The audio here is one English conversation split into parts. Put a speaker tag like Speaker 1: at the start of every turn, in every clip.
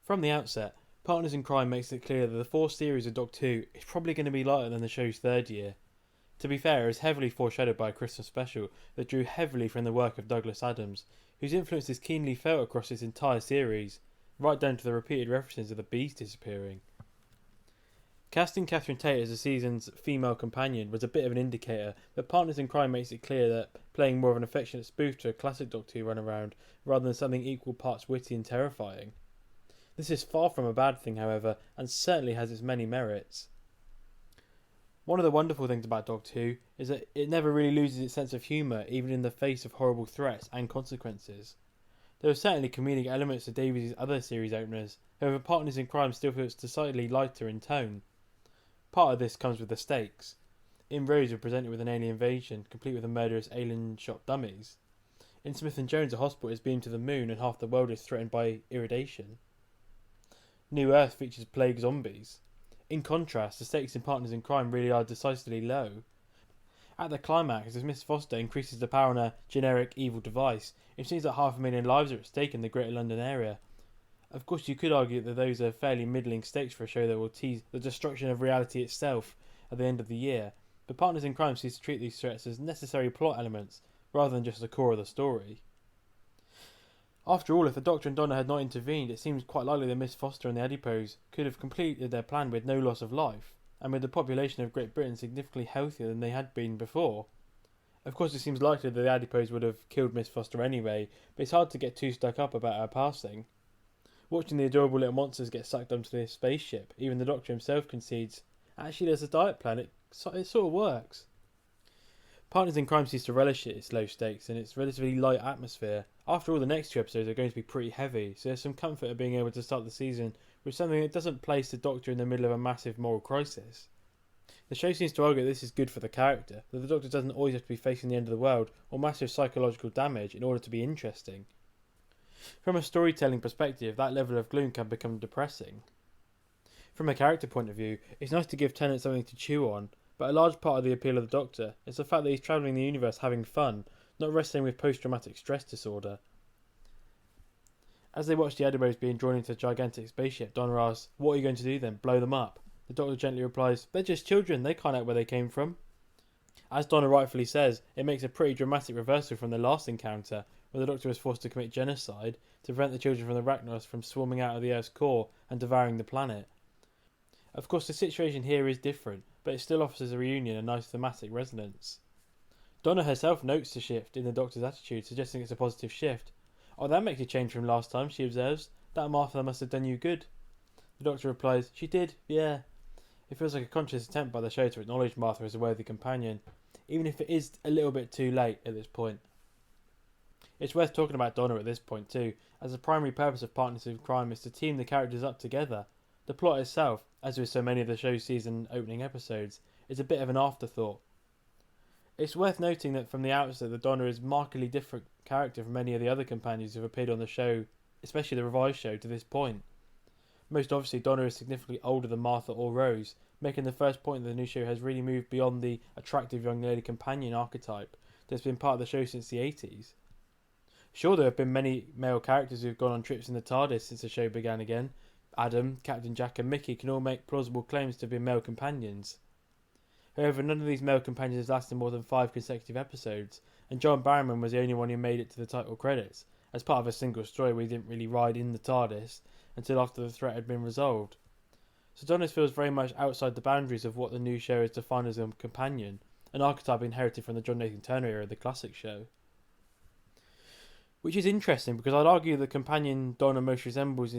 Speaker 1: From the outset, Partners in Crime makes it clear that the fourth series of Doctor Who is probably going to be lighter than the show's third year. To be fair, it was heavily foreshadowed by a Christmas special that drew heavily from the work of Douglas Adams, whose influence is keenly felt across its entire series, right down to the repeated references of the bees disappearing. Casting Catherine Tate as the season's female companion was a bit of an indicator that Partners in Crime makes it clear that playing more of an affectionate spoof to a classic Doctor Who runaround rather than something equal parts witty and terrifying. This is far from a bad thing, however, and certainly has its many merits. One of the wonderful things about Doctor Who is that it never really loses its sense of humour, even in the face of horrible threats and consequences. There are certainly comedic elements to Davies' other series openers, however Partners in Crime still feels decidedly lighter in tone. Part of this comes with the stakes. In Rose, we're presented with an alien invasion, complete with the murderous alien-shot dummies. In Smith and Jones, a hospital is beamed to the moon and half the world is threatened by irradiation. New Earth features plague zombies. In contrast, the stakes in Partners in Crime really are decisively low. At the climax, as Miss Foster increases the power on a generic evil device, it seems that 500,000 lives are at stake in the Greater London area. Of course, you could argue that those are fairly middling stakes for a show that will tease the destruction of reality itself at the end of the year, but Partners in Crime seems to treat these threats as necessary plot elements rather than just the core of the story. After all, if the Doctor and Donna had not intervened, it seems quite likely that Miss Foster and the Adipose could have completed their plan with no loss of life, and with the population of Great Britain significantly healthier than they had been before. Of course, it seems likely that the Adipose would have killed Miss Foster anyway, but it's hard to get too stuck up about her passing. Watching the adorable little monsters get sucked onto this spaceship, even the Doctor himself concedes, actually there's a diet plan, it sort of works. Partners in Crime seems to relish its low stakes and its relatively light atmosphere. After all, the next two episodes are going to be pretty heavy, so there's some comfort of being able to start the season with something that doesn't place the Doctor in the middle of a massive moral crisis. The show seems to argue that this is good for the character, that the Doctor doesn't always have to be facing the end of the world or massive psychological damage in order to be interesting. From a storytelling perspective, that level of gloom can become depressing. From a character point of view, it's nice to give Tennant something to chew on, but a large part of the appeal of the Doctor is the fact that he's travelling the universe having fun, not wrestling with post-traumatic stress disorder. As they watch the Adipose being drawn into the gigantic spaceship, Donna asks, "What are you going to do then? Blow them up?" The Doctor gently replies, "They're just children, they can't out where they came from." As Donna rightfully says, it makes a pretty dramatic reversal from the last encounter, where the Doctor was forced to commit genocide to prevent the children from the Rachnos from swarming out of the Earth's core and devouring the planet. Of course, the situation here is different, but it still offers a reunion a nice thematic resonance. Donna herself notes the shift in the Doctor's attitude, suggesting it's a positive shift. "Oh, that makes a change from last time," she observes. "That Martha must have done you good." The Doctor replies, "She did, yeah." It feels like a conscious attempt by the show to acknowledge Martha as a worthy companion, even if it is a little bit too late at this point. It's worth talking about Donna at this point too, as the primary purpose of Partners in Crime is to team the characters up together. The plot itself, as with so many of the show's season opening episodes, is a bit of an afterthought. It's worth noting that from the outset that Donna is a markedly different character from many of the other companions who have appeared on the show, especially the revised show, to this point. Most obviously, Donna is significantly older than Martha or Rose, making the first point that the new show has really moved beyond the attractive young lady companion archetype that's been part of the show since the 80s. Sure, there have been many male characters who have gone on trips in the TARDIS since the show began again. Adam, Captain Jack and Mickey can all make plausible claims to be male companions. However, none of these male companions lasted more than 5 consecutive episodes, and John Barrowman was the only one who made it to the title credits, as part of a single story where he didn't really ride in the TARDIS until after the threat had been resolved. So Donna feels very much outside the boundaries of what the new show is defined as a companion, an archetype inherited from the John Nathan Turner era of the classic show. Which is interesting because I'd argue the companion Donna most resembles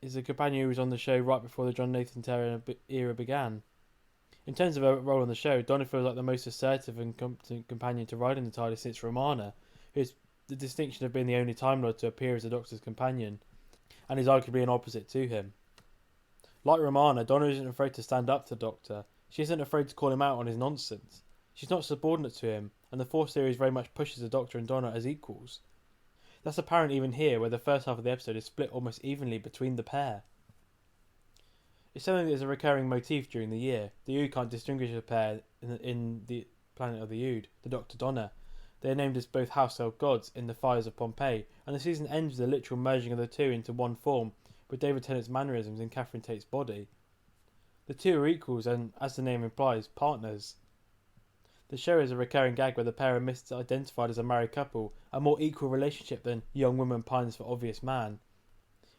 Speaker 1: is a companion who was on the show right before the John Nathan Turner era began. In terms of her role on the show, Donna feels like the most assertive and competent companion to ride in the TARDIS since Romana, who has the distinction of being the only Time Lord to appear as the Doctor's companion, and is arguably an opposite to him. Like Romana, Donna isn't afraid to stand up to the Doctor. She isn't afraid to call him out on his nonsense. She's not subordinate to him, and the fourth series very much pushes the Doctor and Donna as equals. That's apparent even here, where the first half of the episode is split almost evenly between the pair. It's something that is a recurring motif during the year. The Ood can't distinguish the pair in the Planet of the Ood, the Doctor Donna. They are named as both household gods in the fires of Pompeii, and the season ends with a literal merging of the two into one form, with David Tennant's mannerisms in Catherine Tate's body. The two are equals and, as the name implies, partners. The show is a recurring gag where the pair are misidentified as a married couple, a more equal relationship than young woman pines for obvious man.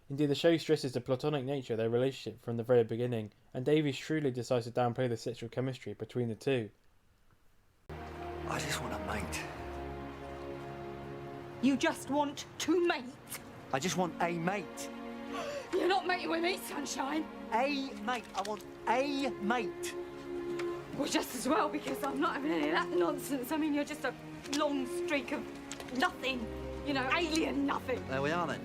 Speaker 1: Indeed, the show stresses the platonic nature of their relationship from the very beginning, and Davies shrewdly decides to downplay the sexual chemistry between the two.
Speaker 2: I just want a mate.
Speaker 3: You just want to mate?
Speaker 2: I just want a mate.
Speaker 3: You're not mating with me, sunshine.
Speaker 2: A mate. I want a mate.
Speaker 3: Well, just as well, because I'm not having any of that nonsense. I mean, you're just a long streak of nothing. You know, alien nothing.
Speaker 2: There we are then.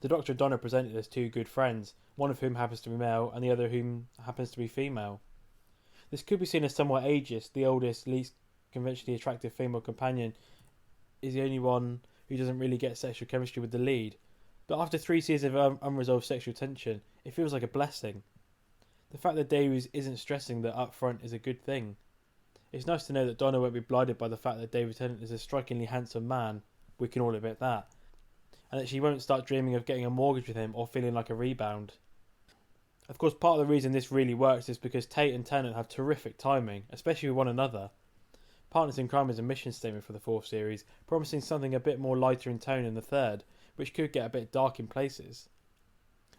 Speaker 1: The Doctor and Donna are presented as two good friends, one of whom happens to be male and the other whom happens to be female. This could be seen as somewhat ageist. The oldest, least conventionally attractive female companion is the only one who doesn't really get sexual chemistry with the lead. But after 3 seasons of unresolved sexual tension, it feels like a blessing. The fact that Davies isn't stressing that up front is a good thing. It's nice to know that Donna won't be blinded by the fact that David Tennant is a strikingly handsome man, we can all admit that, and that she won't start dreaming of getting a mortgage with him or feeling like a rebound. Of course, part of the reason this really works is because Tate and Tennant have terrific timing, especially with one another. Partners in Crime is a mission statement for the 4th series, promising something a bit more lighter in tone in the 3rd, which could get a bit dark in places.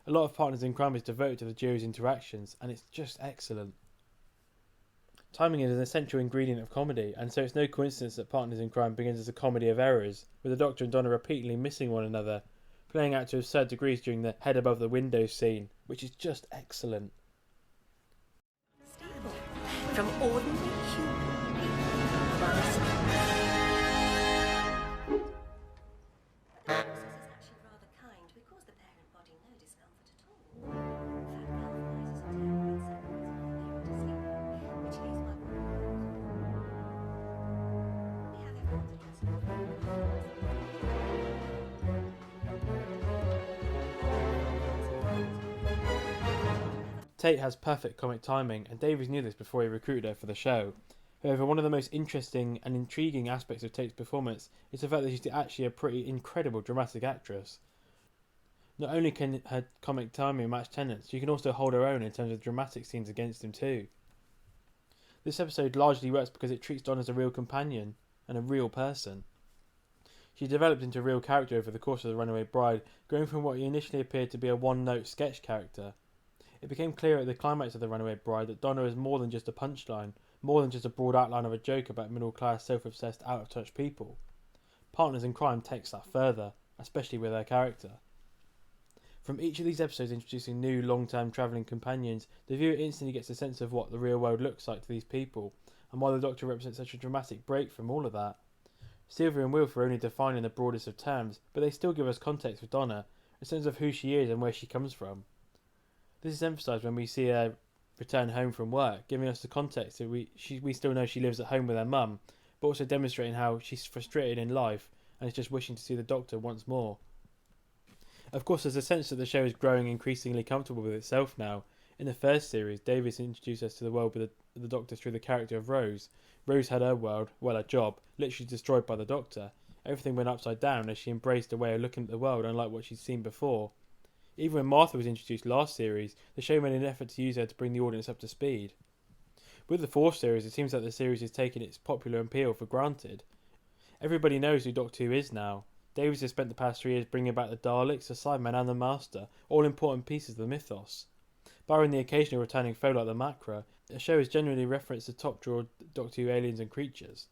Speaker 1: A lot of Partners in Crime is devoted to the duo's interactions, and it's just excellent. Timing is an essential ingredient of comedy, and so it's no coincidence that Partners in Crime begins as a comedy of errors, with the Doctor and Donna repeatedly missing one another, playing out to absurd degrees during the head above the window scene, which is just excellent.
Speaker 4: Stable from ordinary human beings. This is actually rather kind. We cause the parent body no discomfort at all. In fact, galvanizes and terminates seconds which leaves my... We have everyone
Speaker 1: Tate has perfect comic timing, and Davies knew this before he recruited her for the show. However, one of the most interesting and intriguing aspects of Tate's performance is the fact that she's actually a pretty incredible dramatic actress. Not only can her comic timing match Tennant's, she can also hold her own in terms of dramatic scenes against him too. This episode largely works because it treats Donna as a real companion and a real person. She developed into a real character over the course of The Runaway Bride, going from what initially appeared to be a one-note sketch character. It became clear at the climax of The Runaway Bride that Donna is more than just a punchline, more than just a broad outline of a joke about middle-class, self-obsessed, out-of-touch people. Partners in Crime takes that further, especially with her character. From each of these episodes introducing new long-term travelling companions, the viewer instantly gets a sense of what the real world looks like to these people, and why the Doctor represents such a dramatic break from all of that. Sylvia and Wilf are only defined in the broadest of terms, but they still give us context with Donna, a sense of who she is and where she comes from. This is emphasised when we see her return home from work, giving us the context that we still know she lives at home with her mum, but also demonstrating how she's frustrated in life and is just wishing to see the Doctor once more. Of course, there's a sense that the show is growing increasingly comfortable with itself now. In the first series, Davies introduced us to the world with the Doctor through the character of Rose. Rose had her world, well, her job, literally destroyed by the Doctor. Everything went upside down as she embraced a way of looking at the world unlike what she'd seen before. Even when Martha was introduced last series, the show made an effort to use her to bring the audience up to speed. With the 4th series, it seems that the series is taking its popular appeal for granted. Everybody knows who Doctor Who is now. Davies has spent the past 3 years bringing back the Daleks, the Cybermen and the Master, all important pieces of the mythos. Barring the occasional returning foe like the Macra, the show has genuinely referenced the top drawer Doctor Who aliens and creatures.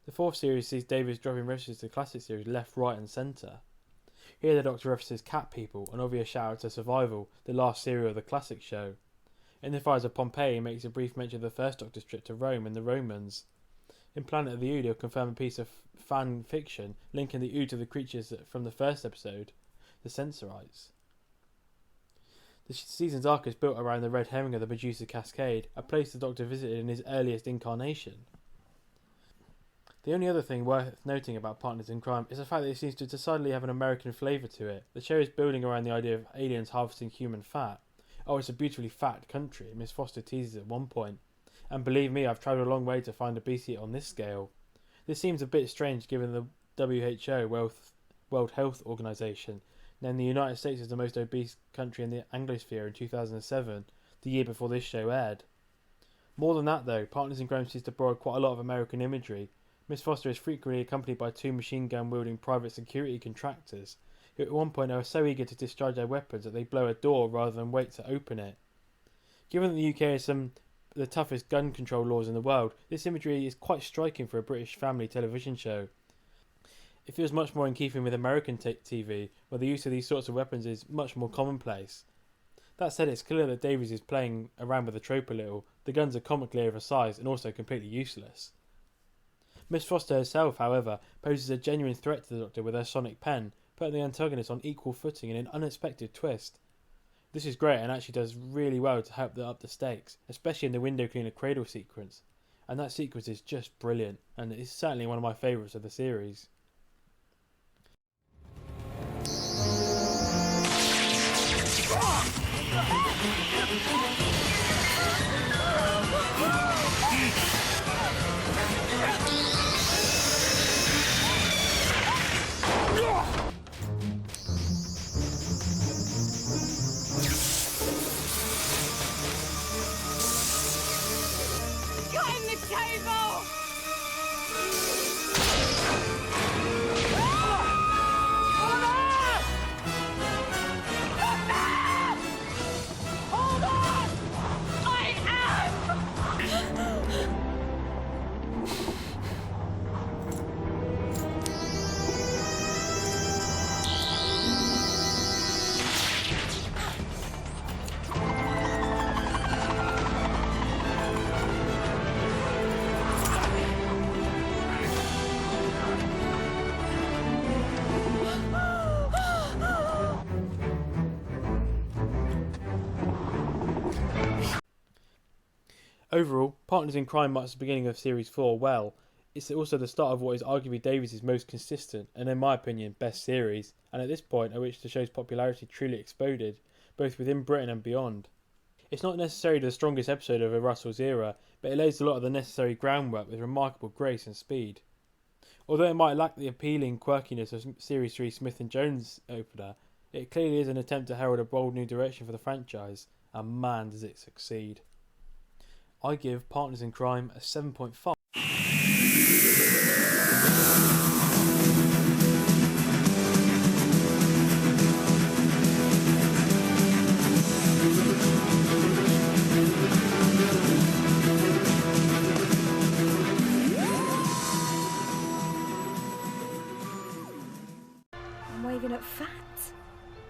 Speaker 1: The 4th series sees Davies dropping references to the classic series left, right and centre. Here the Doctor references Cat People, an obvious shout out to Survival, the last serial of the classic show. In The Fires of Pompeii, he makes a brief mention of the first Doctor's trip to Rome and the Romans. In Planet of the Ood, he'll confirm a piece of fan fiction linking the Ood to the creatures from the first episode, the Sensorites. The season's arc is built around the red herring of the Medusa Cascade, a place the Doctor visited in his earliest incarnation. The only other thing worth noting about Partners in Crime is the fact that it seems to decidedly have an American flavour to it. The show is building around the idea of aliens harvesting human fat. Oh, it's a beautifully fat country, Miss Foster teases at one point. And believe me, I've travelled a long way to find obesity on this scale. This seems a bit strange given the WHO, World Health Organization, named the United States as the most obese country in the Anglosphere in 2007, the year before this show aired. More than that though, Partners in Crime seems to borrow quite a lot of American imagery. Miss Foster is frequently accompanied by two machine gun wielding private security contractors, who at one point are so eager to discharge their weapons that they blow a door rather than wait to open it. Given that the UK has some of the toughest gun control laws in the world, this imagery is quite striking for a British family television show. It feels much more in keeping with American TV, where the use of these sorts of weapons is much more commonplace. That said, it's clear that Davies is playing around with the trope a little. The guns are comically oversized and also completely useless. Miss Foster herself, however, poses a genuine threat to the Doctor with her sonic pen, putting the antagonist on equal footing in an unexpected twist. This is great and actually does really well to help up the stakes, especially in the window cleaner cradle sequence. And that sequence is just brilliant, and it is certainly one of my favourites of the series.
Speaker 3: Cutting the table! Hold on! I am!
Speaker 1: Overall, Partners in Crime marks the beginning of Series 4 well. It's also the start of what is arguably Davies' most consistent, and in my opinion, best series, and at this point at which the show's popularity truly exploded, both within Britain and beyond. It's not necessarily the strongest episode of a Russell's era, but it lays a lot of the necessary groundwork with remarkable grace and speed. Although it might lack the appealing quirkiness of Series 3 Smith & Jones opener, it clearly is an attempt to herald a bold new direction for the franchise, and man does it succeed. I give Partners in Crime a 7.5